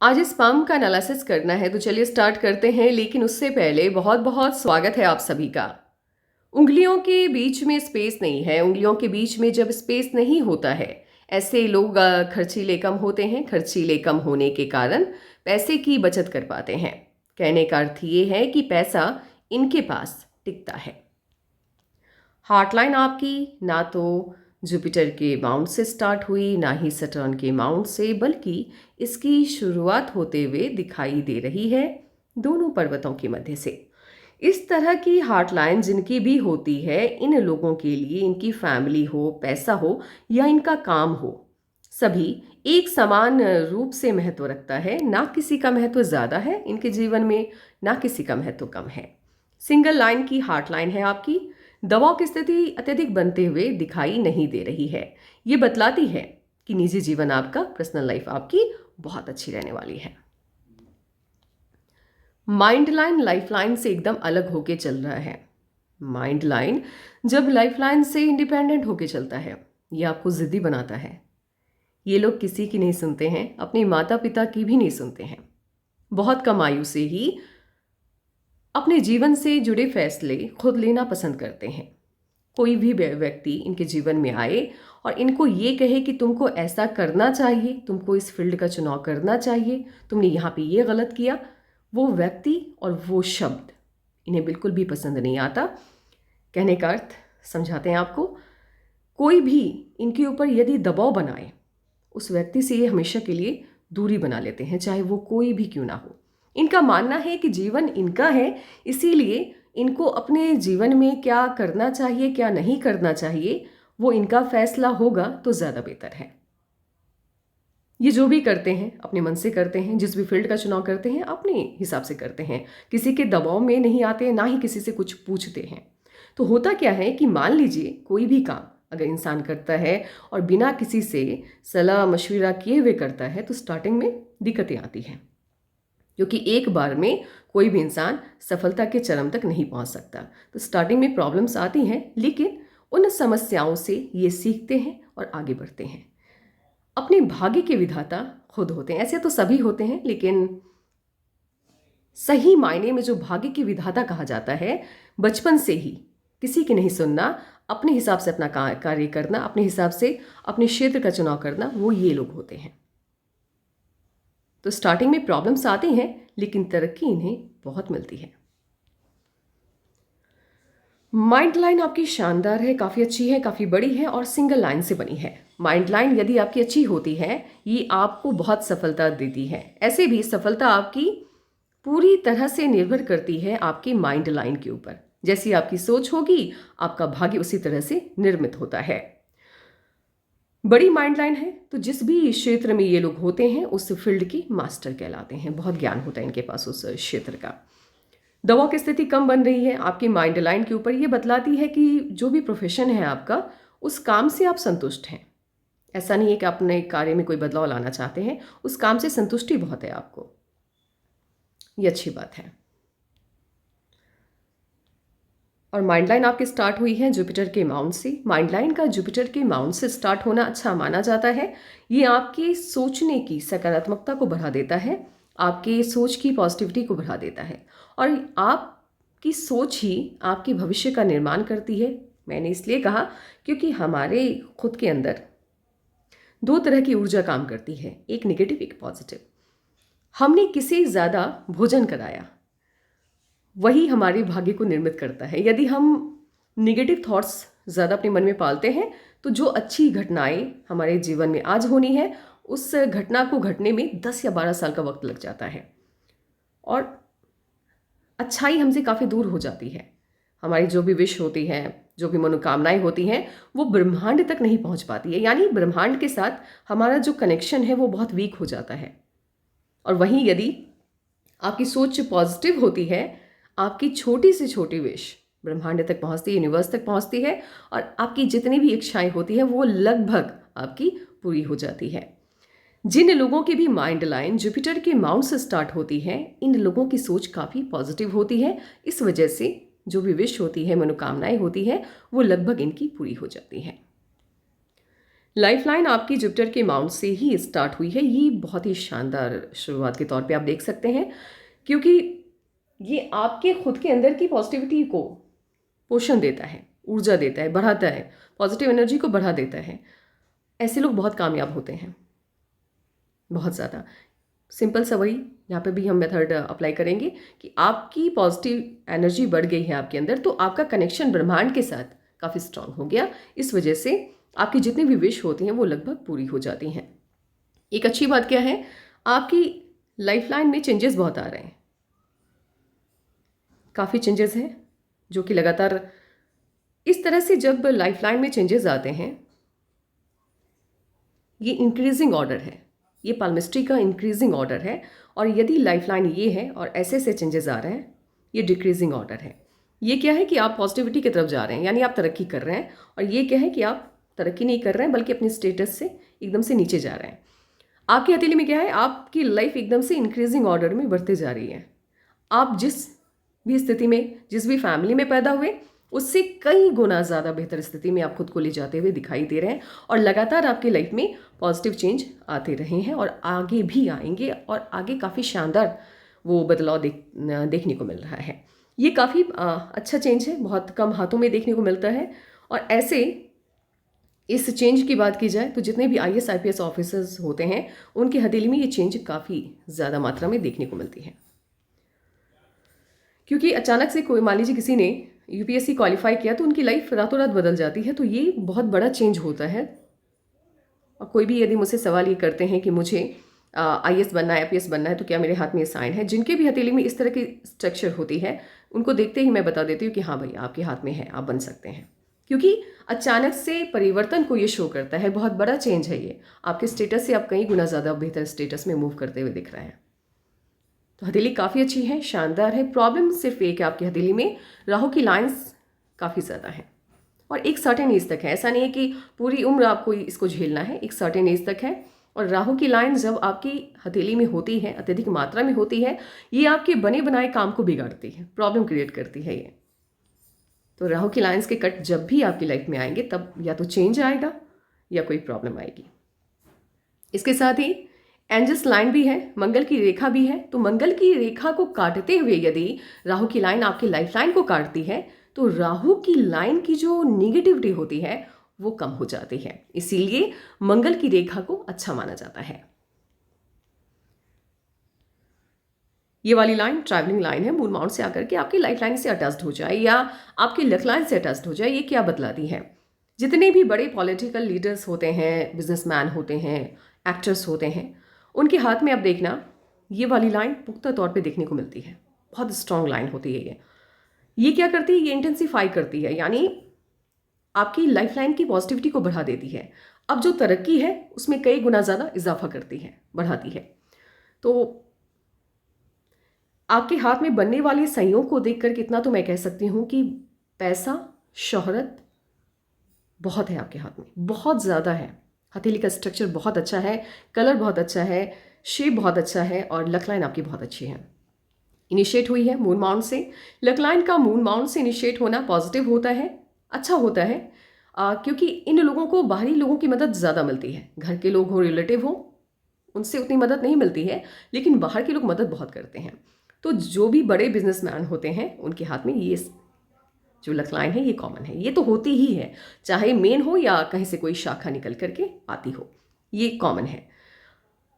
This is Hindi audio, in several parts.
आज इस स्पर्म का एनालिसिस करना है तो चलिए स्टार्ट करते हैं। लेकिन उससे पहले बहुत बहुत स्वागत है आप सभी का। उंगलियों के बीच में स्पेस नहीं है। उंगलियों के बीच में जब स्पेस नहीं होता है, ऐसे लोग खर्चीले कम होते हैं। खर्चीले कम होने के कारण पैसे की बचत कर पाते हैं। कहने का अर्थ ये है कि पैसा इनके पास टिकता है। हार्टलाइन आपकी ना तो जुपिटर के माउंट से स्टार्ट हुई, ना ही सटर्न के माउंट से, बल्कि इसकी शुरुआत होते हुए दिखाई दे रही है दोनों पर्वतों के मध्य से। इस तरह की हार्टलाइन जिनकी भी होती है, इन लोगों के लिए इनकी फैमिली हो, पैसा हो या इनका काम हो, सभी एक समान रूप से महत्व रखता है। ना किसी का महत्व ज़्यादा है इनके जीवन में, ना किसी का महत्व कम है। सिंगल लाइन की हार्टलाइन है आपकी। दबाव की स्थिति अत्यधिक बनते हुए दिखाई नहीं दे रही है। ये बतलाती है कि निजी जीवन आपका, पर्सनल लाइफ आपकी बहुत अच्छी रहने वाली है। माइंड लाइन लाइफ लाइन से एकदम अलग होके चल रहा है। माइंड लाइन जब लाइफ लाइन से इंडिपेंडेंट होके चलता है, ये आपको जिद्दी बनाता है। ये लोग किसी की नहीं सुनते हैं, अपने माता पिता की भी नहीं सुनते हैं। बहुत कम आयु से ही अपने जीवन से जुड़े फैसले खुद लेना पसंद करते हैं। कोई भी व्यक्ति इनके जीवन में आए और इनको ये कहे कि तुमको ऐसा करना चाहिए, तुमको इस फील्ड का चुनाव करना चाहिए, तुमने यहाँ पे ये गलत किया, वो व्यक्ति और वो शब्द इन्हें बिल्कुल भी पसंद नहीं आता। कहने का अर्थ समझाते हैं आपको। कोई भी इनके ऊपर यदि दबाव बनाए, उस व्यक्ति से ये हमेशा के लिए दूरी बना लेते हैं, चाहे वो कोई भी क्यों ना हो। इनका मानना है कि जीवन इनका है, इसीलिए इनको अपने जीवन में क्या करना चाहिए, क्या नहीं करना चाहिए, वो इनका फैसला होगा तो ज़्यादा बेहतर है। ये जो भी करते हैं अपने मन से करते हैं, जिस भी फील्ड का चुनाव करते हैं अपने हिसाब से करते हैं, किसी के दबाव में नहीं आते, ना ही किसी से कुछ पूछते हैं। तो होता क्या है कि मान लीजिए कोई भी काम अगर इंसान करता है और बिना किसी से सलाह मशविरा किए हुए करता है, तो स्टार्टिंग में दिक्कतें आती हैं, क्योंकि एक बार में कोई भी इंसान सफलता के चरम तक नहीं पहुंच सकता। तो स्टार्टिंग में प्रॉब्लम्स आती हैं, लेकिन उन समस्याओं से ये सीखते हैं और आगे बढ़ते हैं। अपने भाग्य के विधाता खुद होते हैं। ऐसे तो सभी होते हैं, लेकिन सही मायने में जो भाग्य के विधाता कहा जाता है, बचपन से ही किसी की नहीं सुनना, अपने हिसाब से अपना कार्य करना, अपने हिसाब से अपने क्षेत्र का चुनाव करना, वो ये लोग होते हैं। तो स्टार्टिंग में प्रॉब्लम्स आती हैं, लेकिन तरक्की इन्हें बहुत मिलती है। माइंड लाइन आपकी शानदार है, काफ़ी अच्छी है, काफ़ी बड़ी है और सिंगल लाइन से बनी है। माइंड लाइन यदि आपकी अच्छी होती है, ये आपको बहुत सफलता देती है। ऐसे भी सफलता आपकी पूरी तरह से निर्भर करती है आपकी माइंड लाइन के ऊपर। जैसी आपकी सोच होगी, आपका भाग्य उसी तरह से निर्मित होता है। बड़ी माइंड लाइन है तो जिस भी क्षेत्र में ये लोग होते हैं, उस फील्ड की मास्टर कहलाते हैं। बहुत ज्ञान होता है इनके पास उस क्षेत्र का। दवा की स्थिति कम बन रही है आपकी माइंड लाइन के ऊपर, ये बतलाती है कि जो भी प्रोफेशन है आपका, उस काम से आप संतुष्ट हैं। ऐसा नहीं है कि अपने कार्य में कोई बदलाव लाना चाहते हैं, उस काम से संतुष्टि बहुत है आपको। ये अच्छी बात है। और माइंड लाइन आपकी स्टार्ट हुई है जुपिटर के माउंट से। माइंड लाइन का जुपिटर के माउंट से स्टार्ट होना अच्छा माना जाता है। ये आपकी सोचने की सकारात्मकता को बढ़ा देता है, आपके सोच की पॉजिटिविटी को बढ़ा देता है, और आपकी सोच ही आपके भविष्य का निर्माण करती है। मैंने इसलिए कहा क्योंकि हमारे खुद के अंदर दो तरह की ऊर्जा काम करती है, एक नेगेटिव, एक पॉजिटिव। हमने किसे ज़्यादा भोजन कराया, वही हमारे भाग्य को निर्मित करता है। यदि हम निगेटिव थॉट्स ज़्यादा अपने मन में पालते हैं, तो जो अच्छी घटनाएं हमारे जीवन में आज होनी है, उस घटना को घटने में 10 या 12 साल का वक्त लग जाता है, और अच्छाई हमसे काफ़ी दूर हो जाती है। हमारी जो भी विश होती है, जो भी मनोकामनाएं होती हैं, वो ब्रह्मांड तक नहीं पहुंच पाती है। यानी ब्रह्मांड के साथ हमारा जो कनेक्शन है वो बहुत वीक हो जाता है। और वहीं यदि आपकी सोच पॉजिटिव होती है, आपकी छोटी से छोटी विश ब्रह्मांड तक पहुंचती है, यूनिवर्स तक पहुंचती है, और आपकी जितनी भी इच्छाएं होती हैं वो लगभग आपकी पूरी हो जाती है। जिन लोगों की भी माइंड लाइन जुपिटर के माउंट से स्टार्ट होती है, इन लोगों की सोच काफ़ी पॉजिटिव होती है। इस वजह से जो भी विश होती है, मनोकामनाएं होती है, वो लगभग इनकी पूरी हो जाती है। लाइफलाइन आपकी जुपिटर के माउंट से ही स्टार्ट हुई है। ये बहुत ही शानदार शुरुआत के तौर पे आप देख सकते हैं, क्योंकि ये आपके खुद के अंदर की पॉजिटिविटी को पोषण देता है, ऊर्जा देता है, बढ़ाता है, पॉजिटिव एनर्जी को बढ़ा देता है। ऐसे लोग बहुत कामयाब होते हैं, बहुत ज़्यादा। सिंपल सा वही यहाँ पे भी हम मेथड अप्लाई करेंगे कि आपकी पॉजिटिव एनर्जी बढ़ गई है आपके अंदर, तो आपका कनेक्शन ब्रह्मांड के साथ काफ़ी स्ट्रांग हो गया। इस वजह से आपकी जितनी भी विश होती हैं वो लगभग पूरी हो जाती हैं। एक अच्छी बात क्या है, आपकी लाइफलाइन में चेंजेस बहुत आ रहे हैं, काफ़ी चेंजेस हैं जो कि लगातार इस तरह से जब लाइफलाइन में चेंजेस आते हैं, ये इंक्रीजिंग ऑर्डर है, ये पाल्मिस्ट्री का इंक्रीजिंग ऑर्डर है। और यदि लाइफलाइन ये है और ऐसे ऐसे चेंजेस आ रहे हैं, ये डिक्रीजिंग ऑर्डर है। ये क्या है कि आप पॉजिटिविटी की तरफ जा रहे हैं, यानी आप तरक्की कर रहे हैं। और ये क्या है कि आप तरक्की नहीं कर रहे हैं बल्कि अपने स्टेटस से एकदम से नीचे जा रहे हैं। आपकी हथेली में क्या है, आपकी लाइफ एकदम से इंक्रीजिंग ऑर्डर में बढ़ते जा रही है। आप जिस भी स्थिति में, जिस भी फैमिली में पैदा हुए, उससे कई गुना ज़्यादा बेहतर स्थिति में आप खुद को ले जाते हुए दिखाई दे रहे हैं। और लगातार आपकी लाइफ में पॉजिटिव चेंज आते रहे हैं और आगे भी आएंगे, और आगे काफ़ी शानदार वो बदलाव देखने को मिल रहा है। ये काफ़ी अच्छा चेंज है, बहुत कम हाथों में देखने को मिलता है। और ऐसे इस चेंज की बात की जाए तो जितने भी IAS IPS ऑफिसर्स होते हैं, उनकी हथेली में ये चेंज काफ़ी ज़्यादा मात्रा में देखने को मिलती है। क्योंकि अचानक से कोई, मान लीजिए किसी ने UPSC क्वालिफाई किया तो उनकी लाइफ रातों रात बदल जाती है, तो ये बहुत बड़ा चेंज होता है। और कोई भी यदि मुझसे सवाल ये करते हैं कि मुझे IAS बनना है, IPS बनना है, तो क्या मेरे हाथ में ये साइन है, जिनके भी हथेली में इस तरह की स्ट्रक्चर होती है, उनको देखते ही मैं बता देती हूँ कि हाँ भाई, आपके हाथ में है, आप बन सकते हैं। क्योंकि अचानक से परिवर्तन को ये शो करता है, बहुत बड़ा चेंज है ये। आपके स्टेटस से आप कई गुना ज़्यादा बेहतर स्टेटस में मूव करते हुए दिख रहे हैं। तो हथेली काफ़ी अच्छी है, शानदार है। प्रॉब्लम सिर्फ एक है, आपकी हथेली में राहु की लाइंस काफ़ी ज़्यादा है और एक सर्टेन एज तक है। ऐसा नहीं है कि पूरी उम्र आपको इसको झेलना है, एक सर्टेन एज तक है। और राहु की लाइन जब आपकी हथेली में होती है, अत्यधिक मात्रा में होती है, ये आपके बने बनाए काम को बिगाड़ती है, प्रॉब्लम क्रिएट करती है ये। तो राहु की लाइंस के कट जब भी आपकी लाइफ में आएंगे, तब या तो चेंज आएगा या कोई प्रॉब्लम आएगी। इसके साथ ही एंजल्स लाइन भी है, मंगल की रेखा भी है। तो मंगल की रेखा को काटते हुए यदि राहु की लाइन आपकी लाइफ लाइन को काटती है, तो राहु की लाइन की जो निगेटिविटी होती है वो कम हो जाती है। इसीलिए मंगल की रेखा को अच्छा माना जाता है। ये वाली लाइन ट्रैवलिंग लाइन है, मून माउंट से आकर के आपकी लाइफ लाइन से अटैच्ड हो जाए या आपकी लक लाइन से अटैच्ड हो जाए। ये क्या बतलाती है, जितने भी बड़े पॉलिटिकल लीडर्स होते हैं, बिजनेसमैन होते हैं, एक्टर्स होते हैं, उनके हाथ में आप देखना ये वाली लाइन पुख्ता तौर पे देखने को मिलती है। बहुत स्ट्रांग लाइन होती है ये क्या करती है, ये इंटेंसीफाई करती है, यानी आपकी लाइफ लाइन की पॉजिटिविटी को बढ़ा देती है। अब जो तरक्की है उसमें कई गुना ज़्यादा इजाफा करती है, बढ़ाती है। तो आपके हाथ में बनने वाले संयोग को देखकर कितना तो मैं कह सकती हूँ कि पैसा, शोहरत बहुत है आपके हाथ में, बहुत ज़्यादा है। हथेली का स्ट्रक्चर बहुत अच्छा है, कलर बहुत अच्छा है, शेप बहुत अच्छा है और लक लाइन आपकी बहुत अच्छी है। इनिशिएट हुई है मून माउंट से। लक लाइन का मून माउंट से इनिशिएट होना पॉजिटिव होता है, अच्छा होता है, क्योंकि इन लोगों को बाहरी लोगों की मदद ज़्यादा मिलती है। घर के लोग हो, रिलेटिव हो, उनसे उतनी मदद नहीं मिलती है, लेकिन बाहर के लोग मदद बहुत करते हैं। तो जो भी बड़े बिजनेसमैन होते हैं उनके हाथ में ये जो लक लाइन है ये कॉमन है, ये तो होती ही है, चाहे मेन हो या कहीं से कोई शाखा निकल करके आती हो, ये कॉमन है।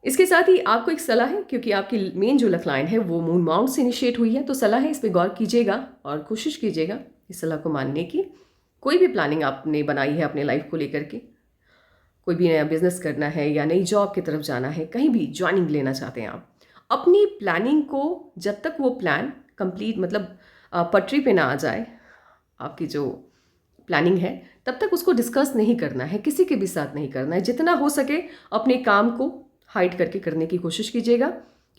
इसके साथ ही आपको एक सलाह है, क्योंकि आपकी मेन जो लक लाइन है वो मून माउंट से इनिशिएट हुई है, तो सलाह है इस पर गौर कीजिएगा और कोशिश कीजिएगा इस सलाह को मानने की। कोई भी प्लानिंग आपने बनाई है अपने लाइफ को लेकर के, कोई भी नया बिजनेस करना है या नई जॉब की तरफ जाना है, कहीं भी ज्वाइनिंग लेना चाहते हैं आप, अपनी प्लानिंग को जब तक वो प्लान कंप्लीट, मतलब पटरी पे ना आ जाए, आपकी जो प्लानिंग है, तब तक उसको डिस्कस नहीं करना है, किसी के भी साथ नहीं करना है। जितना हो सके अपने काम को हाइड करके करने की कोशिश कीजिएगा,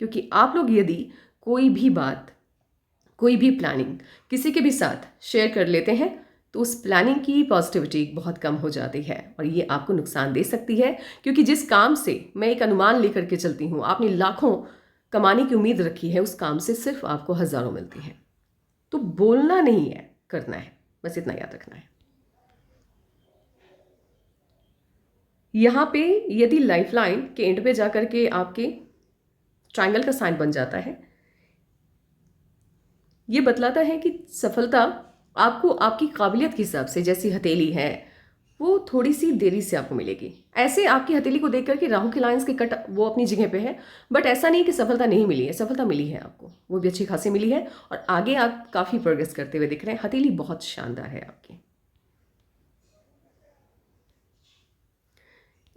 क्योंकि आप लोग यदि कोई भी बात, कोई भी प्लानिंग किसी के भी साथ शेयर कर लेते हैं, तो उस प्लानिंग की पॉजिटिविटी बहुत कम हो जाती है और ये आपको नुकसान दे सकती है। क्योंकि जिस काम से मैं एक अनुमान लेकर के चलती हूँ, आपने लाखों कमाने की उम्मीद रखी है, उस काम से सिर्फ आपको हज़ारों मिलती है। तो बोलना नहीं है, करना है, बस इतना याद रखना है। यहाँ पे यदि लाइफलाइन के एंड पे जाकर के आपके ट्रायंगल का साइन बन जाता है, ये बतलाता है कि सफलता आपको आपकी काबिलियत के हिसाब से, जैसी हथेली है वो थोड़ी सी देरी से आपको मिलेगी। ऐसे आपकी हथेली को देख करके राहु की लाइंस के कट वो अपनी जगह पे है, बट ऐसा नहीं कि सफलता नहीं मिली है, सफलता मिली है आपको, वो भी अच्छी खासी मिली है और आगे आप काफ़ी प्रोग्रेस करते हुए दिख रहे हैं। हथेली बहुत शानदार है आपकी।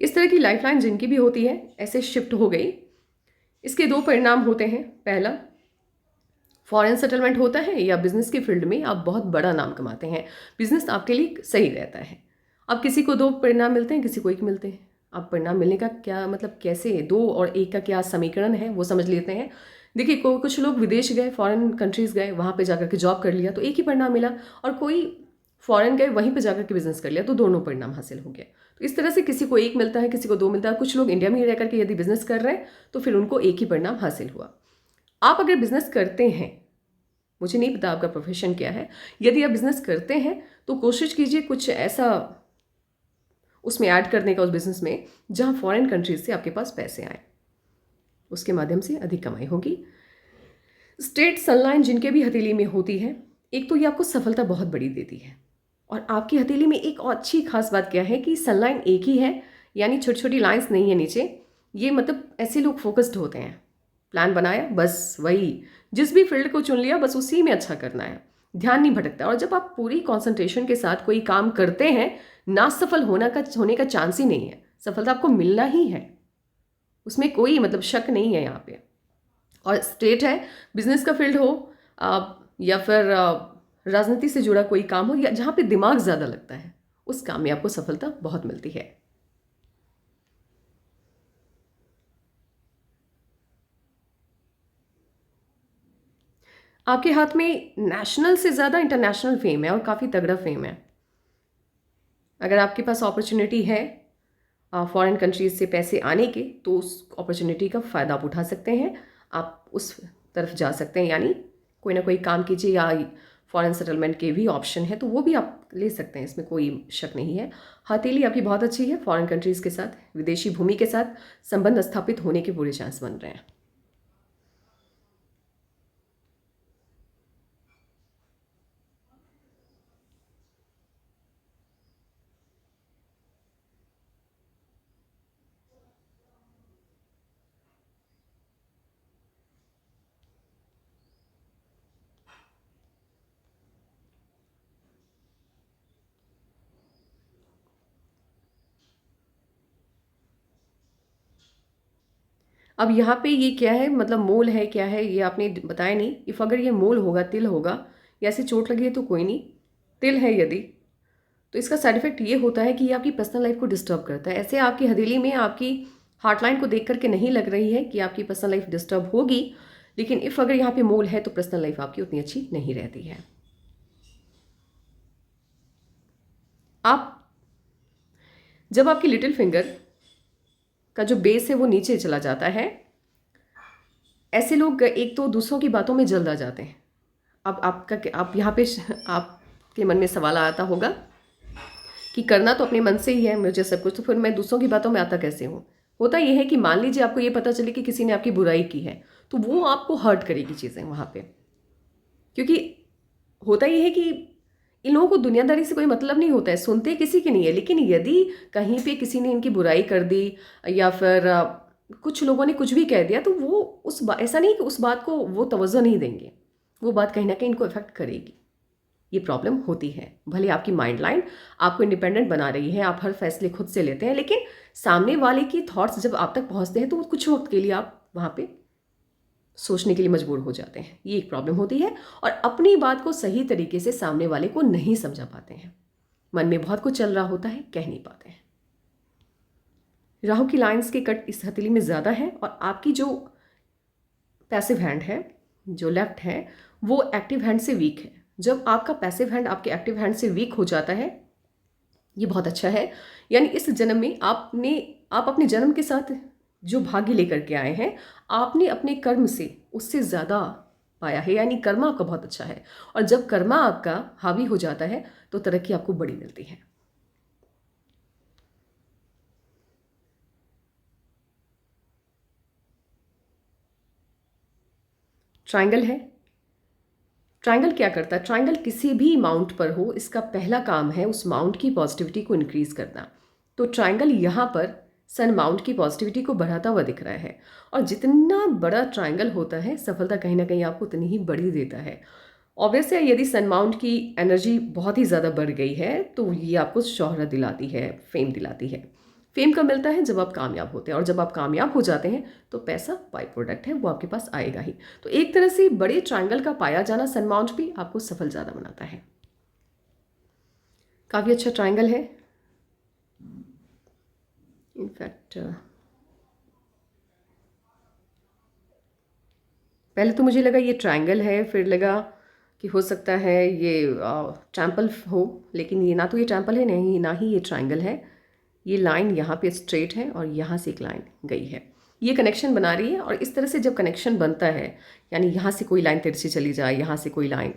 इस तरह की लाइफलाइन जिनकी भी होती है ऐसे शिफ्ट हो गई, इसके दो परिणाम होते हैं। पहला, फॉरेन सेटलमेंट होता है या बिजनेस की फील्ड में आप बहुत बड़ा नाम कमाते हैं, बिजनेस आपके लिए सही रहता है। अब किसी को दो परिणाम मिलते हैं, किसी को एक मिलते हैं। अब परिणाम मिलने का क्या मतलब, कैसे दो और एक का क्या समीकरण है वो समझ लेते हैं। देखिए, कुछ लोग विदेश गए, फॉरेन कंट्रीज गए, वहाँ पे जाकर के जॉब कर लिया तो एक ही परिणाम मिला, और कोई फॉरेन गए वहीं पे जाकर के बिजनेस कर लिया तो दोनों परिणाम हासिल हो गया। तो इस तरह से किसी को एक मिलता है, किसी को दो मिलता है। कुछ लोग इंडिया में ही रह करके यदि बिजनेस कर रहे हैं तो फिर उनको एक ही परिणाम हासिल हुआ। आप अगर बिजनेस करते हैं, मुझे नहीं पता आपका प्रोफेशन क्या है, यदि आप बिजनेस करते हैं तो कोशिश कीजिए कुछ ऐसा उसमें ऐड करने का उस बिजनेस में जहां फॉरेन कंट्रीज से आपके पास पैसे आए, उसके माध्यम से अधिक कमाई होगी। स्ट्रेट सनलाइन जिनके भी हथेली में होती है, एक तो ये आपको सफलता बहुत बड़ी देती है, और आपकी हथेली में एक और अच्छी खास बात क्या है कि सनलाइन एक ही है, यानी छोटी छोटी लाइंस नहीं है नीचे। ये मतलब ऐसे लोग फोकस्ड होते हैं, प्लान बनाया बस वही, जिस भी फील्ड को चुन लिया बस उसी में अच्छा करना है, ध्यान नहीं भटकता। और जब आप पूरी कंसंट्रेशन के साथ कोई काम करते हैं, ना सफल होने का चांस ही नहीं है, सफलता आपको मिलना ही है, उसमें कोई मतलब शक नहीं है यहाँ पे। और स्टेट है, बिजनेस का फील्ड हो या फिर राजनीति से जुड़ा कोई काम हो, या जहाँ पे दिमाग ज़्यादा लगता है, उस काम में आपको सफलता बहुत मिलती है। आपके हाथ में नेशनल से ज़्यादा इंटरनेशनल फेम है, और काफ़ी तगड़ा फेम है। अगर आपके पास अपॉर्चुनिटी है फॉरेन कंट्रीज से पैसे आने के, तो उस अपॉर्चुनिटी का फ़ायदा आप उठा सकते हैं, आप उस तरफ जा सकते हैं। यानी कोई ना कोई काम कीजिए, या फॉरेन सेटलमेंट के भी ऑप्शन है तो वो भी आप ले सकते हैं, इसमें कोई शक नहीं है। हथेली आपकी बहुत अच्छी है, फॉरेन कंट्रीज़ के साथ, विदेशी भूमि के साथ संबंध स्थापित होने के पूरे चांस बन रहे हैं। अब यहाँ पे ये क्या है, मतलब मोल है क्या है ये आपने बताया नहीं। इफ़ अगर ये मोल होगा, तिल होगा, या ऐसे चोट लगी है तो कोई नहीं, तिल है यदि, तो इसका साइड इफेक्ट ये होता है कि ये आपकी पर्सनल लाइफ को डिस्टर्ब करता है। ऐसे आपकी हथेली में आपकी हार्टलाइन को देख करके नहीं लग रही है कि आपकी पर्सनल लाइफ डिस्टर्ब होगी, लेकिन इफ़ अगर यहाँ पे मोल है तो पर्सनल लाइफ आपकी उतनी अच्छी नहीं रहती है। आप जब आपकी लिटिल फिंगर का जो बेस है वो नीचे चला जाता है, ऐसे लोग एक तो दूसरों की बातों में जल्द आ जाते हैं। अब आप यहाँ पे आपके मन में सवाल आता होगा कि करना तो अपने मन से ही है मुझे सब कुछ, तो फिर मैं दूसरों की बातों में आता कैसे हूँ। होता यह है कि मान लीजिए आपको ये पता चले कि किसी ने आपकी बुराई की है, तो वो आपको हर्ट करेगी चीज़ें वहाँ पे, क्योंकि होता यह है कि इन लोगों को दुनियादारी से कोई मतलब नहीं होता है, सुनते किसी की नहीं है। लेकिन यदि कहीं पे किसी ने इनकी बुराई कर दी, या फिर कुछ लोगों ने कुछ भी कह दिया, तो वो ऐसा नहीं कि उस बात को वो तवज्जो नहीं देंगे, वो बात कहीं ना कहीं इनको इफेक्ट करेगी। ये प्रॉब्लम होती है। भले आपकी माइंड लाइन आपको इंडिपेंडेंट बना रही है, आप हर फैसले खुद से लेते हैं, लेकिन सामने वाले की थॉट्स जब आप तक पहुंचते हैं तो कुछ वक्त के लिए आप वहाँ पे सोचने के लिए मजबूर हो जाते हैं। ये एक प्रॉब्लम होती है, और अपनी बात को सही तरीके से सामने वाले को नहीं समझा पाते हैं। मन में बहुत कुछ चल रहा होता है, कह नहीं पाते हैं। राहु की लाइंस के कट इस हथेली में ज़्यादा है, और आपकी जो पैसिव हैंड है, जो लेफ्ट है, वो एक्टिव हैंड से वीक है। जब आपका पैसिव हैंड आपके एक्टिव हैंड से वीक हो जाता है, ये बहुत अच्छा है। यानी इस जन्म में आप अपने जन्म के साथ जो भाग्य लेकर के आए हैं, आपने अपने कर्म से उससे ज़्यादा पाया है, यानी कर्मा आपका बहुत अच्छा है। और जब कर्मा आपका हावी हो जाता है तो तरक्की आपको बड़ी मिलती है। ट्रायंगल है। ट्रायंगल क्या करता है? ट्रायंगल किसी भी माउंट पर हो, इसका पहला काम है उस माउंट की पॉजिटिविटी को इंक्रीज करना। तो ट्रायंगल यहाँ पर सन माउंट की पॉजिटिविटी को बढ़ाता हुआ दिख रहा है, और जितना बड़ा ट्रायंगल होता है सफलता कहीं ना कहीं आपको उतनी ही बड़ी देता है। ऑब्वियस है, यदि सन माउंट की एनर्जी बहुत ही ज़्यादा बढ़ गई है तो ये आपको शोहरत दिलाती है, फेम दिलाती है। फेम कब मिलता है? जब आप कामयाब होते हैं, और जब आप कामयाब हो जाते हैं तो पैसा बाई प्रोडक्ट है, वो आपके पास आएगा ही। तो एक तरह से बड़े ट्रायंगल का पाया जाना सन माउंट भी आपको सफल ज़्यादा बनाता है। काफ़ी अच्छा ट्रायंगल है। इनफैक्ट पहले तो मुझे लगा ये ट्रायंगल है, फिर लगा कि हो सकता है ये टेम्पल हो, लेकिन ये ना तो ये टेम्पल है, नहीं ना ही ये ट्रायंगल है। ये लाइन यहाँ पे स्ट्रेट है और यहाँ से एक लाइन गई है, ये कनेक्शन बना रही है। और इस तरह से जब कनेक्शन बनता है, यानी यहाँ से कोई लाइन तिरछी चली जाए, यहाँ से कोई लाइन,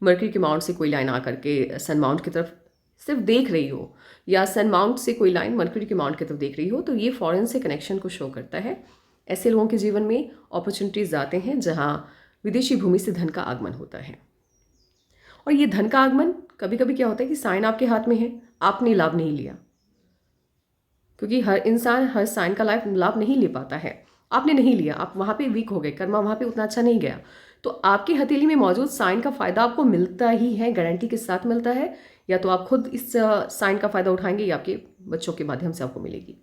मर्क्यूरी के माउंट से कोई लाइन आकर के सन माउंट की तरफ सिर्फ देख रही हो, या सन माउंट से कोई लाइन मर्क्यूरी के माउंट की तरफ देख रही हो, तो ये फॉरेन से कनेक्शन को शो करता है। ऐसे लोगों के जीवन में अपॉर्चुनिटीज़ आते हैं जहाँ विदेशी भूमि से धन का आगमन होता है। और ये धन का आगमन कभी कभी क्या होता है कि साइन आपके हाथ में है, आपने लाभ नहीं लिया, क्योंकि हर इंसान हर साइन का लाभ नहीं ले पाता है। आपने नहीं लिया, आप वहाँ पे वीक हो गए, कर्मा वहाँ पे उतना अच्छा नहीं गया, तो आपकी हथेली में मौजूद साइन का फ़ायदा आपको मिलता ही है, गारंटी के साथ मिलता है। या तो आप खुद इस साइन का फ़ायदा उठाएंगे, या आपके बच्चों के माध्यम से आपको मिलेगी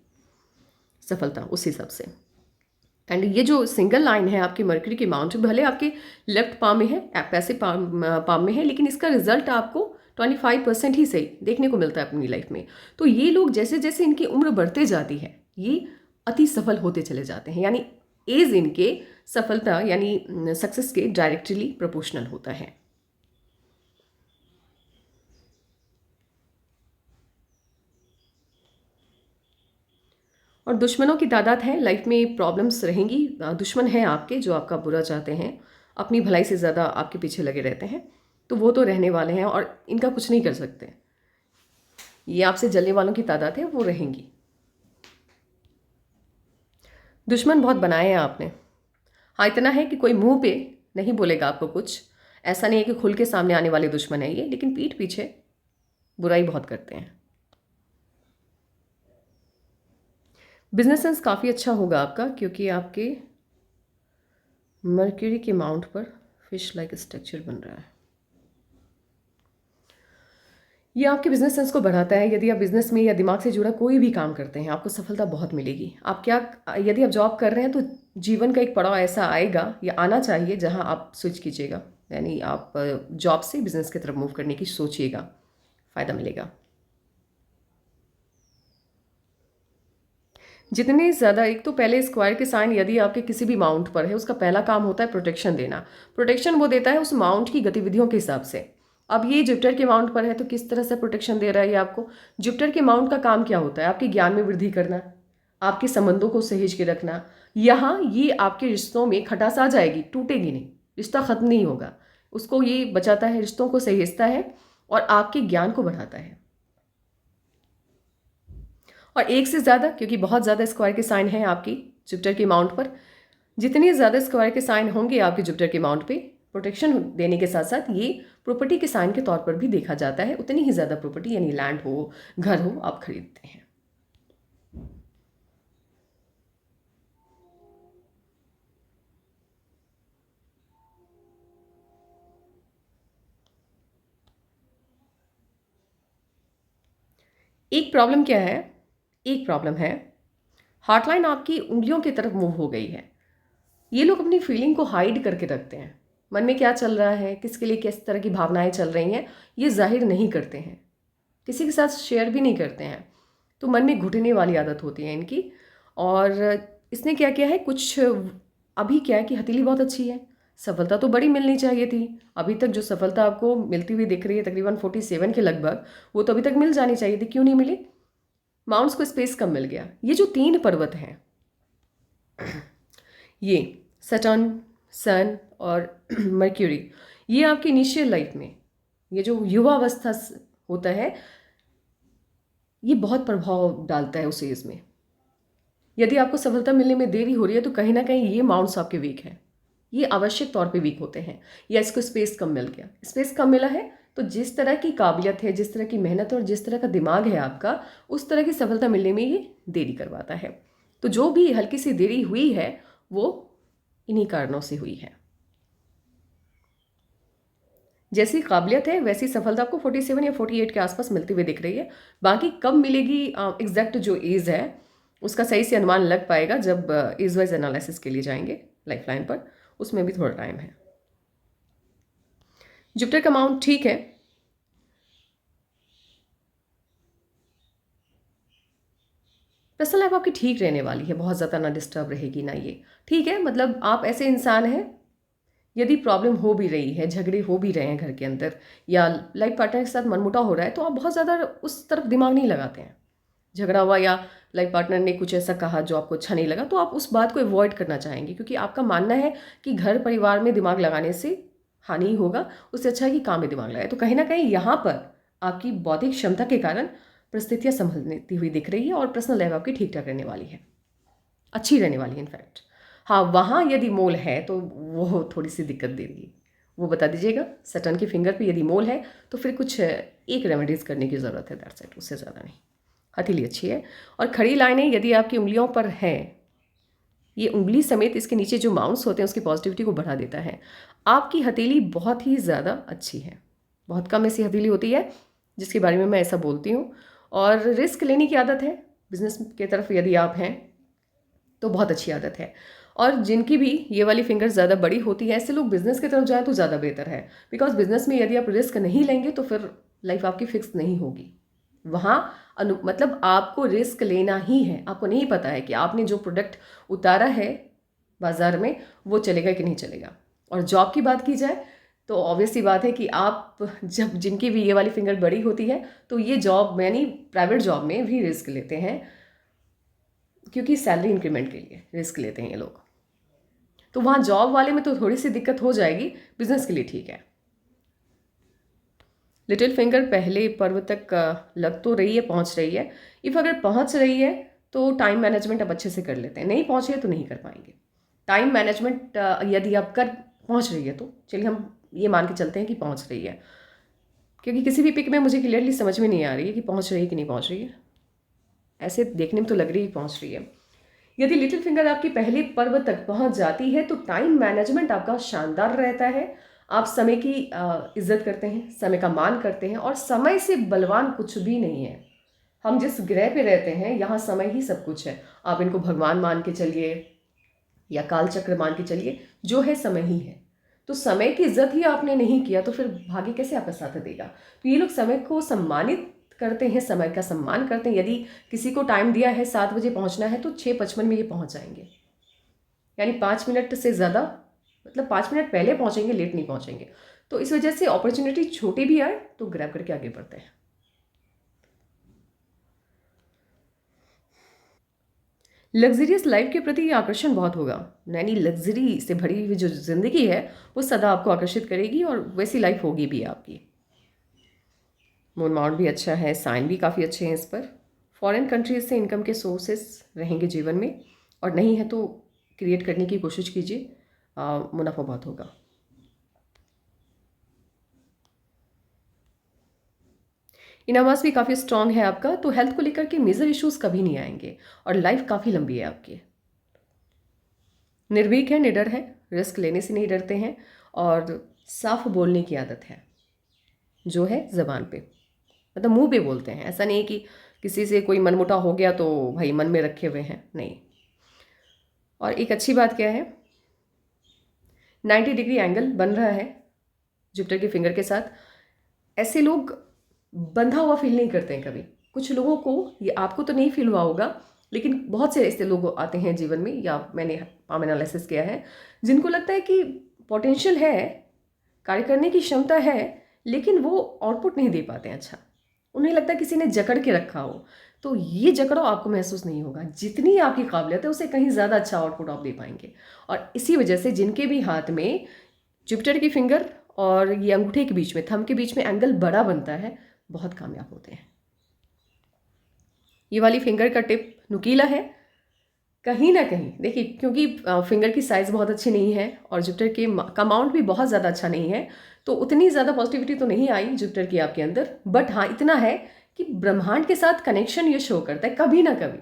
सफलता उस हिसाब से। एंड ये जो सिंगल लाइन है आपकी मर्क्यूरी की माउंट, भले आपके लेफ्ट पाम में है, पैसे पाम में है, लेकिन इसका रिजल्ट आपको 25% ही सही देखने को मिलता है अपनी लाइफ में। तो ये लोग जैसे जैसे इनकी उम्र बढ़ते जाती है, ये अति सफल होते चले जाते हैं, यानी एज इनके सफलता यानी सक्सेस के डायरेक्टली प्रोपोर्शनल होता है। और दुश्मनों की तादाद है, लाइफ में प्रॉब्लम्स रहेंगी, दुश्मन हैं आपके जो आपका बुरा चाहते हैं, अपनी भलाई से ज़्यादा आपके पीछे लगे रहते हैं, तो वो तो रहने वाले हैं और इनका कुछ नहीं कर सकते। ये आपसे जलने वालों की तादाद है, वो रहेंगी। दुश्मन बहुत बनाए हैं आपने। हाँ, इतना है कि कोई मुंह पे नहीं बोलेगा आपको कुछ, ऐसा नहीं है कि खुल के सामने आने वाले दुश्मन है ये, लेकिन पीठ पीछे बुराई बहुत करते हैं। बिजनेस सेंस काफ़ी अच्छा होगा आपका, क्योंकि आपके मर्क्यूरी के माउंट पर फिश लाइक स्ट्रक्चर बन रहा है। ये आपके बिजनेस सेंस को बढ़ाता है। यदि आप बिजनेस में या दिमाग से जुड़ा कोई भी काम करते हैं, आपको सफलता बहुत मिलेगी। आप क्या, यदि आप जॉब कर रहे हैं तो जीवन का एक पड़ाव ऐसा आएगा या आना चाहिए जहां आप स्विच कीजिएगा, यानी आप जॉब से बिजनेस की तरफ मूव करने की सोचिएगा, फ़ायदा मिलेगा। जितने ज़्यादा, एक तो पहले स्क्वायर के साइन यदि आपके किसी भी माउंट पर है, उसका पहला काम होता है प्रोटेक्शन देना। प्रोटेक्शन वो देता है उस माउंट की गतिविधियों के हिसाब से। अब ये जुपिटर के माउंट पर है तो किस तरह से प्रोटेक्शन दे रहा है ये आपको? जुपिटर के माउंट का काम क्या होता है? आपके ज्ञान में वृद्धि करना, आपके संबंधों को सहेज के रखना। यहाँ ये आपके रिश्तों में खटास आ जाएगी, टूटेगी नहीं, रिश्ता खत्म नहीं होगा, उसको ये बचाता है, रिश्तों को सहेजता है और आपके ज्ञान को बढ़ाता है। और एक से ज़्यादा, क्योंकि बहुत ज़्यादा स्क्वायर के साइन हैं आपकी जुपिटर के माउंट पर, जितने ज़्यादा स्क्वायर के साइन होंगे आपके जुपिटर के माउंट पे, प्रोटेक्शन देने के साथ साथ ये प्रॉपर्टी के साइन के तौर पर भी देखा जाता है। उतनी ही ज़्यादा प्रॉपर्टी यानी लैंड हो, घर हो, आप खरीदते हैं। एक प्रॉब्लम क्या है? एक प्रॉब्लम है, हार्टलाइन आपकी उंगलियों की तरफ मूव हो गई है। ये लोग अपनी फीलिंग को हाइड करके रखते हैं, मन में क्या चल रहा है, किसके लिए किस तरह की भावनाएं चल रही हैं, ये जाहिर नहीं करते हैं, किसी के साथ शेयर भी नहीं करते हैं। तो मन में घुटने वाली आदत होती है इनकी। और इसने क्या किया है, कुछ अभी क्या है कि हथेली बहुत अच्छी है, सफलता तो बड़ी मिलनी चाहिए थी। अभी तक जो सफलता आपको मिलती हुई दिख रही है तकरीबन 47 के लगभग, वो तो अभी तक मिल जानी चाहिए थी, क्यों नहीं मिली? माउंट्स को स्पेस कम मिल गया। ये जो 3 पर्वत हैं, ये सटर्न, सन और मर्क्यूरी, ये आपकी इनिशियल लाइफ में, ये जो युवावस्था होता है, ये बहुत प्रभाव डालता है उस एज में। यदि आपको सफलता मिलने में देरी हो रही है तो कहीं ना कहीं ये माउंट्स आपके वीक हैं। ये आवश्यक तौर पे वीक होते हैं, या इसको स्पेस कम मिल गया। स्पेस कम मिला है तो जिस तरह की काबिलियत है, जिस तरह की मेहनत है और जिस तरह का दिमाग है आपका, उस तरह की सफलता मिलने में ये देरी करवाता है। तो जो भी हल्की सी देरी हुई है वो इन्हीं कारणों से हुई है। जैसी काबिलियत है वैसी सफलता आपको 47 या 48 के आसपास मिलती हुई दिख रही है। बाकी कब मिलेगी एग्जैक्ट जो एज है उसका सही से अनुमान लग पाएगा जब एज वाइज एनालिसिस के लिए जाएंगे लाइफलाइन पर, उसमें भी थोड़ा टाइम है। जुपिटर का अमाउंट ठीक है। पर्सनल लाइफ आपकी ठीक रहने वाली है, बहुत ज़्यादा ना डिस्टर्ब रहेगी ना ये, ठीक है। मतलब आप ऐसे इंसान हैं, यदि प्रॉब्लम हो भी रही है, झगड़े हो भी रहे हैं घर के अंदर या लाइफ पार्टनर के साथ मनमुटाव हो रहा है, तो आप बहुत ज़्यादा उस तरफ दिमाग नहीं लगाते हैं। झगड़ा हुआ या लाइफ पार्टनर ने कुछ ऐसा कहा जो आपको अच्छा नहीं लगा, तो आप उस बात को अवॉइड करना चाहेंगे, क्योंकि आपका मानना है कि घर परिवार में दिमाग लगाने से हानि ही होगा, उससे अच्छा है कि काम में दिमाग लगाए। तो कहीं ना कहीं यहाँ पर आपकी बौद्धिक क्षमता के कारण परिस्थितियाँ संभलती हुई दिख रही है और पर्सनल लाइफ आपकी ठीक ठाक रहने वाली है, अच्छी रहने वाली है इनफैक्ट। हाँ, वहाँ यदि मोल है तो वो थोड़ी सी दिक्कत देगी, वो बता दीजिएगा। सटर्न की फिंगर पे यदि मोल है तो फिर कुछ एक रेमेडीज़ करने की ज़रूरत है, दैट्स इट, उससे ज़्यादा नहीं। हथेली अच्छी है और खड़ी लाइनें यदि आपकी उंगलियों पर हैं, ये उंगली समेत इसके नीचे जो माउंट्स होते हैं उसकी पॉजिटिविटी को बढ़ा देता है। आपकी हथेली बहुत ही ज़्यादा अच्छी है, बहुत कम ऐसी हथेली होती है जिसके बारे में मैं ऐसा बोलती हूँ। और रिस्क लेने की आदत है, बिजनेस के तरफ यदि आप हैं तो बहुत अच्छी आदत है। और जिनकी भी ये वाली फिंगर ज़्यादा बड़ी होती है, ऐसे लोग बिजनेस की तरफ जाएं तो ज़्यादा बेहतर है, बिकॉज बिजनेस में यदि आप रिस्क नहीं लेंगे तो फिर लाइफ आपकी फिक्स नहीं होगी। वहाँ मतलब आपको रिस्क लेना ही है। आपको नहीं पता है कि आपने जो प्रोडक्ट उतारा है बाज़ार में वो चलेगा कि नहीं चलेगा। और जॉब की बात की जाए तो ऑब्वियस सी बात है कि आप जब जिनकी भी ये वाली फिंगर बड़ी होती है तो ये जॉब यानी प्राइवेट जॉब में भी रिस्क लेते हैं, क्योंकि सैलरी इंक्रीमेंट के लिए रिस्क लेते हैं ये लोग। तो वहाँ जॉब वाले में तो थोड़ी सी दिक्कत हो जाएगी, बिजनेस के लिए ठीक है। लिटिल फिंगर पहले पर्व तक लग तो रही है, पहुँच रही है। इफ़ अगर पहुँच रही है तो टाइम मैनेजमेंट आप अच्छे से कर लेते हैं, नहीं पहुँच रही है तो नहीं कर पाएंगे। टाइम मैनेजमेंट यदि आप कर पहुँच रही है तो चलिए हम ये मान के चलते हैं कि पहुँच रही है, क्योंकि किसी भी पिक में मुझे क्लियरली समझ में नहीं आ रही है कि पहुँच रही है कि नहीं पहुँच रही है। ऐसे देखने में तो लग रही है पहुँच रही है। यदि लिटिल फिंगर आपकी पहले पर्व तक पहुँच जाती है तो टाइम मैनेजमेंट आपका शानदार रहता है। आप समय की इज्जत करते हैं, समय का मान करते हैं, और समय से बलवान कुछ भी नहीं है। हम जिस ग्रह पे रहते हैं यहाँ समय ही सब कुछ है। आप इनको भगवान मान के चलिए या काल चक्र मान के चलिए, जो है समय ही है। तो समय की इज्जत ही आपने नहीं किया तो फिर भाग्य कैसे आपका साथ देगा। तो ये लोग समय को सम्मानित करते हैं, समय का सम्मान करते हैं। यदि किसी को टाइम दिया है 7 बजे पहुंचना है तो 6:55 में ये पहुंच जाएंगे, यानी 5 मिनट से ज़्यादा, मतलब 5 मिनट पहले पहुंचेंगे, लेट नहीं पहुंचेंगे। तो इस वजह से अपॉर्चुनिटी छोटी भी आए तो ग्रैब करके आगे बढ़ते हैं। लग्जरियस लाइफ के प्रति आकर्षण बहुत होगा, यानी लग्जरी से भरी हुई जो ज़िंदगी है वो सदा आपको आकर्षित करेगी और वैसी लाइफ होगी भी आपकी। मून माउंट भी अच्छा है, साइन भी काफ़ी अच्छे हैं इस पर। फॉरेन कंट्रीज से इनकम के सोर्सेस रहेंगे जीवन में, और नहीं है तो क्रिएट करने की कोशिश कीजिए, मुनाफा बहुत होगा। इनामास भी काफ़ी स्ट्रांग है आपका, तो हेल्थ को लेकर के मेजर इश्यूज कभी नहीं आएंगे और लाइफ काफ़ी लंबी है आपकी। निर्भीक है, निडर है, रिस्क लेने से नहीं डरते हैं, और साफ बोलने की आदत है जो है ज़बान पे, मतलब मुंह पे बोलते हैं। ऐसा नहीं कि किसी से कोई मनमुटाव हो गया तो भाई मन में रखे हुए हैं, नहीं। और एक अच्छी बात क्या है, 90 डिग्री एंगल बन रहा है जुपिटर के फिंगर के साथ। ऐसे लोग बंधा हुआ फील नहीं करते हैं कभी। कुछ लोगों को, ये आपको तो नहीं फील हुआ होगा, लेकिन बहुत से ऐसे लोग आते हैं जीवन में, या मैंने पाम एनालिसिस किया है, जिनको लगता है कि पोटेंशियल है, कार्य करने की क्षमता है, लेकिन वो आउटपुट नहीं दे पाते हैं अच्छा। उन्हें लगता है किसी ने जकड़ के रखा हो, तो ये जकड़ो आपको महसूस नहीं होगा। जितनी आपकी काबिलियत है उससे कहीं ज़्यादा अच्छा आउटपुट आप दे पाएंगे। और इसी वजह से जिनके भी हाथ में जुपिटर की फिंगर और ये अंगूठे के बीच में, थंब के बीच में एंगल बड़ा बनता है, बहुत कामयाब होते हैं। ये वाली फिंगर का टिप नुकीला है, कहीं ना कहीं देखिए, क्योंकि फिंगर की साइज़ बहुत अच्छी नहीं है और जुपिटर के का माउंट भी बहुत ज़्यादा अच्छा नहीं है, तो उतनी ज़्यादा पॉजिटिविटी तो नहीं आई जुपिटर की आपके अंदर। बट हाँ, इतना है कि ब्रह्मांड के साथ कनेक्शन ये शो करता है कभी ना कभी।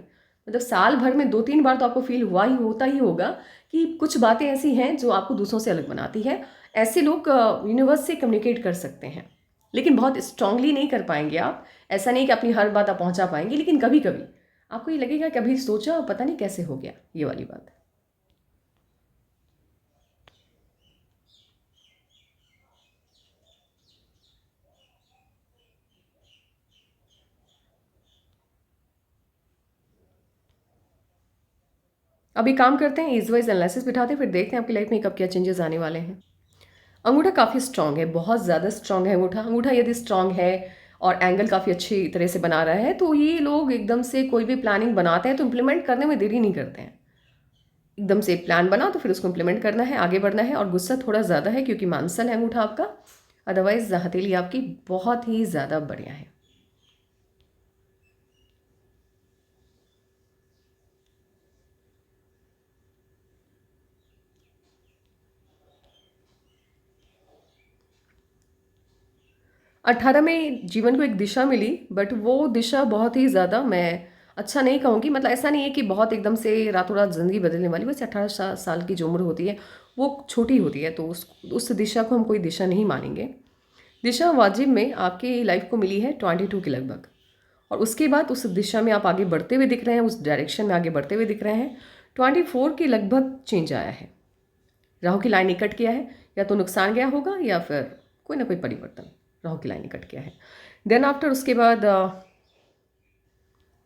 मतलब साल भर में 2-3 बार तो आपको फील हुआ ही होता ही होगा कि कुछ बातें ऐसी हैं जो आपको दूसरों से अलग बनाती है। ऐसे लोग यूनिवर्स से कम्युनिकेट कर सकते हैं, लेकिन बहुत स्ट्रांगली नहीं कर पाएंगे आप। ऐसा नहीं कि अपनी हर बात आप पहुंचा पाएंगे, लेकिन कभी कभी आपको ये लगेगा कि अभी सोचा और पता नहीं कैसे हो गया, ये वाली बात। अभी काम करते हैं, एज वाइज एनालिसिस बिठाते हैं, फिर देखते हैं आपकी लाइफ में कब क्या चेंजेस आने वाले हैं। अंगूठा काफ़ी स्ट्रांग है, बहुत ज़्यादा स्ट्रांग है अंगूठा। अंगूठा यदि स्ट्रांग है और एंगल काफ़ी अच्छी तरह से बना रहा है, तो ये लोग एकदम से कोई भी प्लानिंग बनाते हैं तो इम्प्लीमेंट करने में देरी नहीं करते हैं। एकदम से एक प्लान बना तो फिर उसको इम्प्लीमेंट करना है, आगे बढ़ना है। और गुस्सा थोड़ा ज़्यादा है क्योंकि मानसल है अंगूठा आपका। अदरवाइज हथेली आपकी बहुत ही ज़्यादा बढ़िया है। 18 में जीवन को एक दिशा मिली, बट वो दिशा बहुत ही ज़्यादा, मैं अच्छा नहीं कहूँगी। मतलब ऐसा नहीं है कि बहुत एकदम से रातों रात ज़िंदगी बदलने वाली। वैसे 18 साल की जो उम्र होती है वो छोटी होती है, तो उस दिशा को हम कोई दिशा नहीं मानेंगे। दिशा वाजिब में आपकी लाइफ को मिली है 22 के लगभग, और उसके बाद उस दिशा में आप आगे बढ़ते हुए दिख रहे हैं, उस डायरेक्शन में आगे बढ़ते हुए दिख रहे हैं। 24 के लगभग चेंज आया है। राहु की लाइन निकट किया है, या तो नुकसान गया होगा या फिर कोई ना कोई परिवर्तन। राहु की लाइन निकट किया है। देन आफ्टर उसके बाद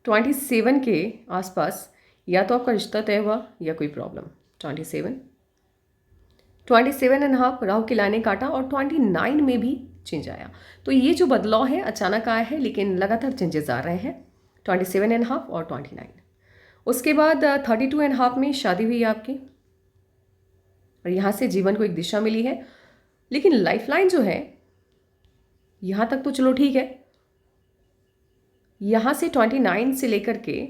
27 के आसपास या तो आपका रिश्ता तय हुआ या कोई प्रॉब्लम। 27.5 राहु की लाइनें काटा, और 29 में भी चेंज आया। तो ये जो बदलाव है अचानक आया है, लेकिन लगातार चेंजेस आ रहे हैं। 27.5 और 29। उसके बाद 32.5 में शादी हुई आपकी, और यहाँ से जीवन को एक दिशा मिली है। लेकिन लाइफलाइन जो है, यहाँ तक तो चलो ठीक है, यहाँ से 29 से लेकर के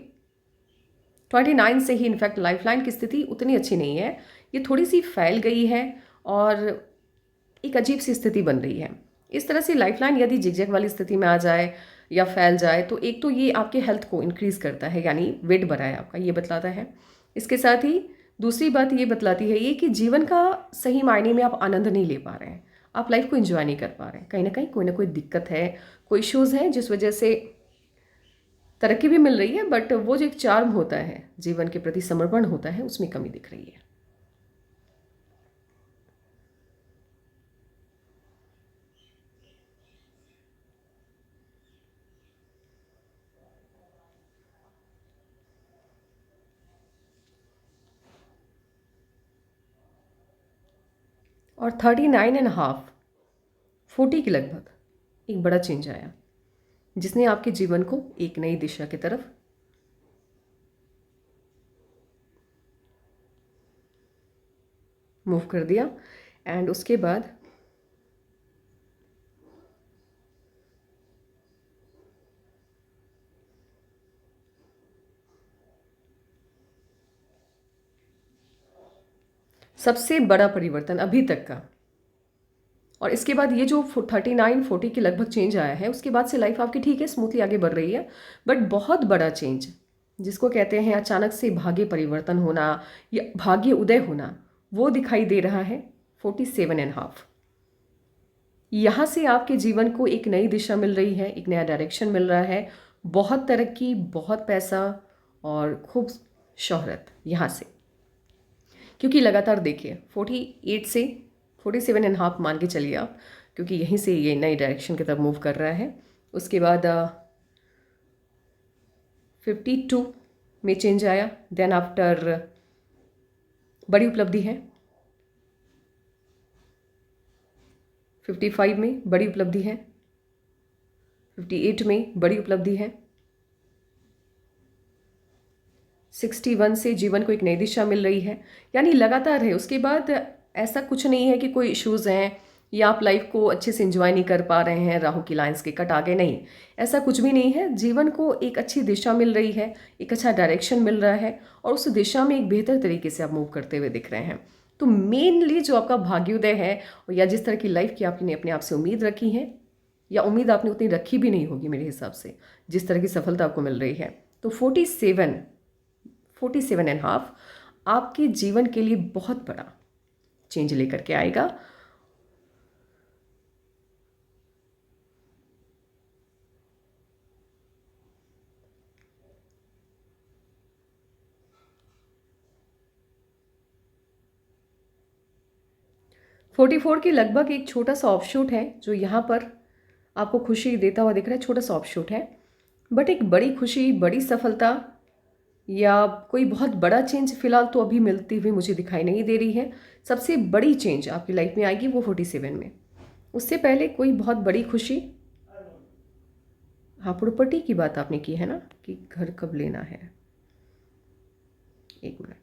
29 से ही इनफैक्ट लाइफलाइन की स्थिति उतनी अच्छी नहीं है। ये थोड़ी सी फैल गई है और एक अजीब सी स्थिति बन रही है। इस तरह से लाइफलाइन यदि जिगजैग वाली स्थिति में आ जाए या फैल जाए, तो एक तो ये आपके हेल्थ को इंक्रीज़ करता है, यानी वेट बढ़ाए आपका, ये बतलाता है। इसके साथ ही दूसरी बात ये बतलाती है ये कि जीवन का सही मायने में आप आनंद नहीं ले पा रहे हैं, आप लाइफ को एंजॉय नहीं कर पा रहे हैं। कहीं ना कोई दिक्कत है, कोई इश्यूज़ हैं, जिस वजह से तरक्की भी मिल रही है, बट वो जो एक चार्म होता है, जीवन के प्रति समर्पण होता है, उसमें कमी दिख रही है। और 39.5 40 के लगभग एक बड़ा चेंज आया, जिसने आपके जीवन को एक नई दिशा की तरफ मूव कर दिया। एंड उसके बाद सबसे बड़ा परिवर्तन अभी तक का, और इसके बाद ये जो 39-40 के लगभग चेंज आया है, उसके बाद से लाइफ आपकी ठीक है, स्मूथली आगे बढ़ रही है। बट बहुत बड़ा चेंज, जिसको कहते हैं अचानक से भाग्य परिवर्तन होना या भाग्य उदय होना, वो दिखाई दे रहा है 47.5। यहाँ से आपके जीवन को एक नई दिशा मिल रही है, एक नया डायरेक्शन मिल रहा है। बहुत तरक्की, बहुत पैसा और खूब शोहरत यहाँ से। क्योंकि लगातार देखिए 48 से 47.5 मान के चलिए आप, क्योंकि यहीं से ये नई डायरेक्शन की तरफ मूव कर रहा है। उसके बाद 52 में चेंज आया। देन आफ्टर बड़ी उपलब्धि है। 55 में बड़ी उपलब्धि है। 58 में बड़ी उपलब्धि है। 61 से जीवन को एक नई दिशा मिल रही है, यानी लगातार है। उसके बाद ऐसा कुछ नहीं है कि कोई इश्यूज़ हैं या आप लाइफ को अच्छे से एंजॉय नहीं कर पा रहे हैं, राहु की लाइंस के कट आगे, नहीं, ऐसा कुछ भी नहीं है। जीवन को एक अच्छी दिशा मिल रही है, एक अच्छा डायरेक्शन मिल रहा है और उस दिशा में एक बेहतर तरीके से आप मूव करते हुए दिख रहे हैं। तो मेनली जो आपका भाग्योदय है या जिस तरह की लाइफ की आपने अपने आप से उम्मीद रखी है, या उम्मीद आपने उतनी रखी भी नहीं होगी मेरे हिसाब से, जिस तरह की सफलता आपको मिल रही है, तो 47.5 आपके जीवन के लिए बहुत बड़ा चेंज लेकर के आएगा। फोर्टी फोर के लगभग एक छोटा सा ऑफशूट है जो यहाँ पर आपको खुशी देता हुआ दिख रहा है, छोटा सा ऑफशूट है, बट एक बड़ी खुशी, बड़ी सफलता या कोई बहुत बड़ा चेंज फिलहाल तो अभी मिलती हुई मुझे दिखाई नहीं दे रही है। सबसे बड़ी चेंज आपकी लाइफ में आएगी वो 47 में। उससे पहले कोई बहुत बड़ी खुशी, हाँ, प्रॉपर्टी की बात आपने की है ना कि घर कब लेना है, एक मिनट।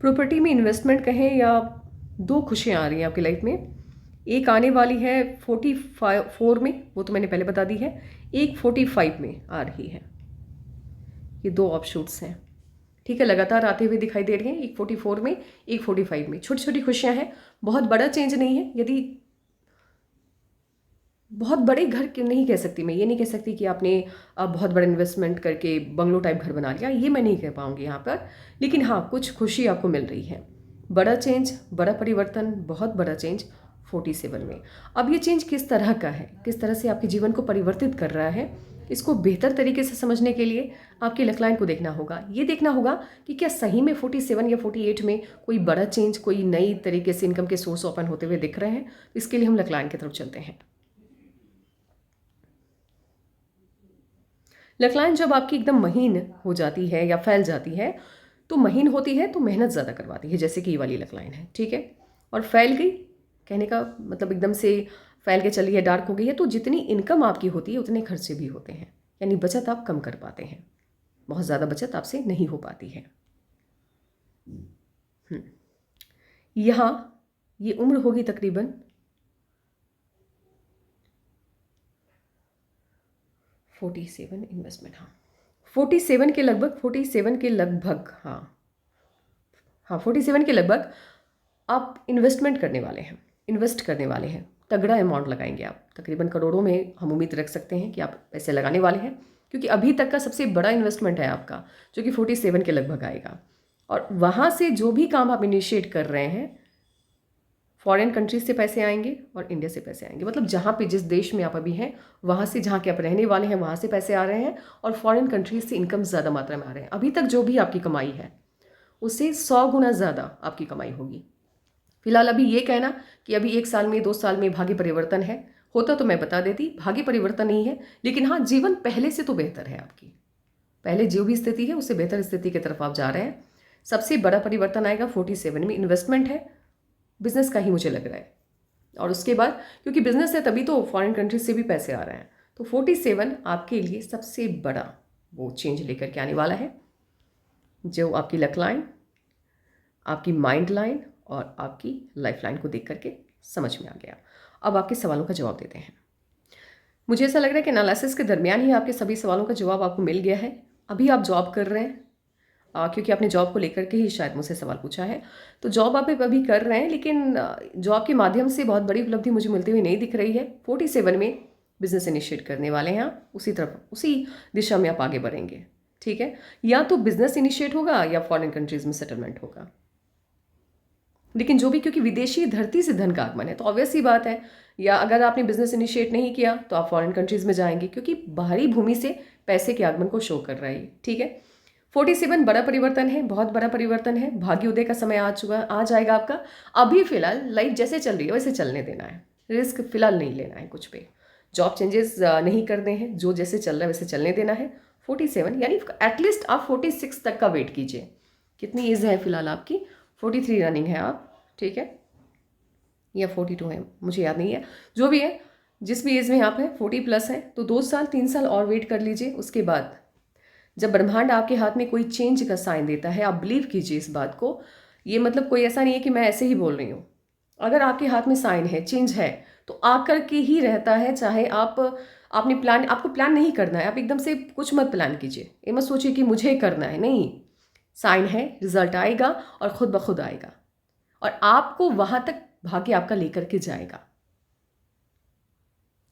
प्रॉपर्टी में इन्वेस्टमेंट कहें या दो खुशियाँ आ रही हैं आपकी लाइफ में। एक आने वाली है 44 में, वो तो मैंने पहले बता दी है, एक 45 में आ रही है। ये दो ऑप्शूट्स हैं, ठीक है, लगातार आते हुए दिखाई दे रही हैं, एक 44 में, एक 45 में। छोटी छोटी खुशियाँ हैं, बहुत बड़ा चेंज नहीं है। यदि बहुत बड़े घर के नहीं कह सकती मैं, ये नहीं कह सकती कि आपने बहुत बड़ा इन्वेस्टमेंट करके बंगलो टाइप घर बना लिया, ये मैं नहीं कह पाऊँगी यहाँ पर। लेकिन हाँ, कुछ खुशी आपको मिल रही है, बड़ा चेंज, बड़ा परिवर्तन, बहुत बड़ा चेंज 47 में। अब ये चेंज किस तरह का है, किस तरह से आपके जीवन को परिवर्तित कर रहा है, इसको बेहतर तरीके से समझने के लिए आपकी लक लाइन को देखना होगा। ये देखना होगा कि क्या सही में 47 या 48 में कोई बड़ा चेंज, कोई नई तरीके से इनकम के सोर्स ओपन होते हुए दिख रहे हैं। इसके लिए हम लक लाइन की तरफ चलते हैं। लक लाइन जब आपकी एकदम महीन हो जाती है या फैल जाती है, तो महीन होती है तो मेहनत ज़्यादा करवाती है, जैसे कि ये वाली लक लाइन है, ठीक है। और फैल गई, कहने का मतलब एकदम से फैल के चली है, डार्क हो गई है, तो जितनी इनकम आपकी होती है उतने खर्चे भी होते हैं, यानी बचत आप कम कर पाते हैं, बहुत ज़्यादा बचत आपसे नहीं हो पाती है। यहाँ ये उम्र होगी तकरीबन 47 इन्वेस्टमेंट, हाँ 47 के लगभग, 47 के लगभग, हाँ 47 के लगभग आप इन्वेस्टमेंट करने वाले हैं, इन्वेस्ट करने वाले हैं, तगड़ा अमाउंट लगाएंगे आप, तकरीबन करोड़ों में हम उम्मीद रख सकते हैं कि आप पैसे लगाने वाले हैं, क्योंकि अभी तक का सबसे बड़ा इन्वेस्टमेंट है आपका, जो कि 47 के लगभग आएगा। और वहाँ से जो भी काम आप इनिशिएट कर रहे हैं, फॉरेन कंट्रीज से पैसे आएंगे और इंडिया से पैसे आएंगे, मतलब जहाँ पे जिस देश में आप अभी हैं वहाँ से, जहाँ के आप रहने वाले हैं वहाँ से पैसे आ रहे हैं, और फॉरेन कंट्रीज से इनकम ज़्यादा मात्रा में आ रहे हैं। अभी तक जो भी आपकी कमाई है उससे 100 गुना ज़्यादा आपकी कमाई होगी। फिलहाल अभी ये कहना कि अभी 1 साल में 2 साल में भाग्य परिवर्तन है, होता तो मैं बता देती, भाग्य परिवर्तन नहीं है, लेकिन हाँ, जीवन पहले से तो बेहतर है आपकी, पहले जो भी स्थिति है उससे बेहतर स्थिति की तरफ आप जा रहे हैं। सबसे बड़ा परिवर्तन आएगा 47 में, इन्वेस्टमेंट है, बिजनेस का ही मुझे लग रहा है, और उसके बाद क्योंकि बिजनेस है तभी तो फॉरेन कंट्रीज से भी पैसे आ रहे हैं, तो 47 आपके लिए सबसे बड़ा वो चेंज लेकर के आने वाला है, जो आपकी लक लाइन, आपकी माइंड लाइन और आपकी लाइफ लाइन को देख करके समझ में आ गया। अब आपके सवालों का जवाब देते हैं। मुझे ऐसा लग रहा है कि एनालिसिस के दरमियान ही आपके सभी सवालों का जवाब आपको मिल गया है। अभी आप जॉब कर रहे हैं, क्योंकि आपने जॉब को लेकर के ही शायद मुझसे सवाल पूछा है, तो जॉब आप अभी कर रहे हैं, लेकिन जॉब के माध्यम से बहुत बड़ी उपलब्धि मुझे मिलती हुई नहीं दिख रही है। 47 में बिजनेस इनिशिएट करने वाले हैं आप, उसी तरफ, उसी दिशा में आप आगे बढ़ेंगे, ठीक है। या तो बिजनेस इनिशिएट होगा या फॉरेन कंट्रीज में सेटलमेंट होगा, लेकिन जो भी, क्योंकि विदेशी धरती से धन का आगमन है तो ऑब्वियस ही बात है, या अगर आपने बिजनेस इनिशिएट नहीं किया तो आप फॉरेन कंट्रीज में जाएंगे, क्योंकि बाहरी भूमि से पैसे के आगमन को शो कर रहा है, ठीक है। 47 बड़ा परिवर्तन है, बहुत बड़ा परिवर्तन है, भाग्योदय का समय आ जाएगा आपका। अभी फिलहाल लाइफ जैसे चल रही है वैसे चलने देना है, रिस्क फिलहाल नहीं लेना है कुछ पे, जॉब चेंजेस नहीं करने हैं, जो जैसे चल रहा है वैसे चलने देना है। 47 यानी एटलीस्ट आप 46 तक का वेट कीजिए। कितनी एज है फिलहाल आपकी? 43 रनिंग है आप, ठीक है, या 42 है, मुझे याद नहीं है, जो भी है, जिस भी एज में आप हैं 40+ है, तो 2 साल 3 साल और वेट कर लीजिए। उसके बाद जब ब्रह्मांड आपके हाथ में कोई चेंज का साइन देता है, आप बिलीव कीजिए इस बात को, ये मतलब कोई ऐसा नहीं है कि मैं ऐसे ही बोल रही हूँ, अगर आपके हाथ में साइन है, चेंज है, तो आकर के ही रहता है। चाहे आपने प्लान, आपको प्लान नहीं करना है, आप एकदम से कुछ मत प्लान कीजिए, ये मत सोचिए कि मुझे करना है, नहीं। साइन है, रिजल्ट आएगा और खुद ब खुद आएगा, और आपको वहां तक भाग्य आपका लेकर के जाएगा।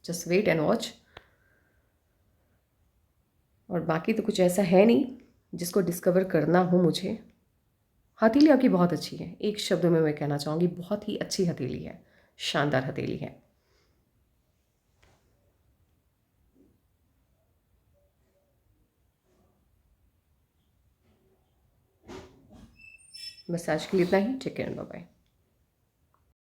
Just wait and watch. और बाकी तो कुछ ऐसा है नहीं जिसको डिस्कवर करना हो मुझे। हथेली आपकी बहुत अच्छी है, एक शब्द में मैं कहना चाहूँगी, बहुत ही अच्छी हथेली है, शानदार हथेली है। बस आज के लिए इतना ही। Take care, bye bye.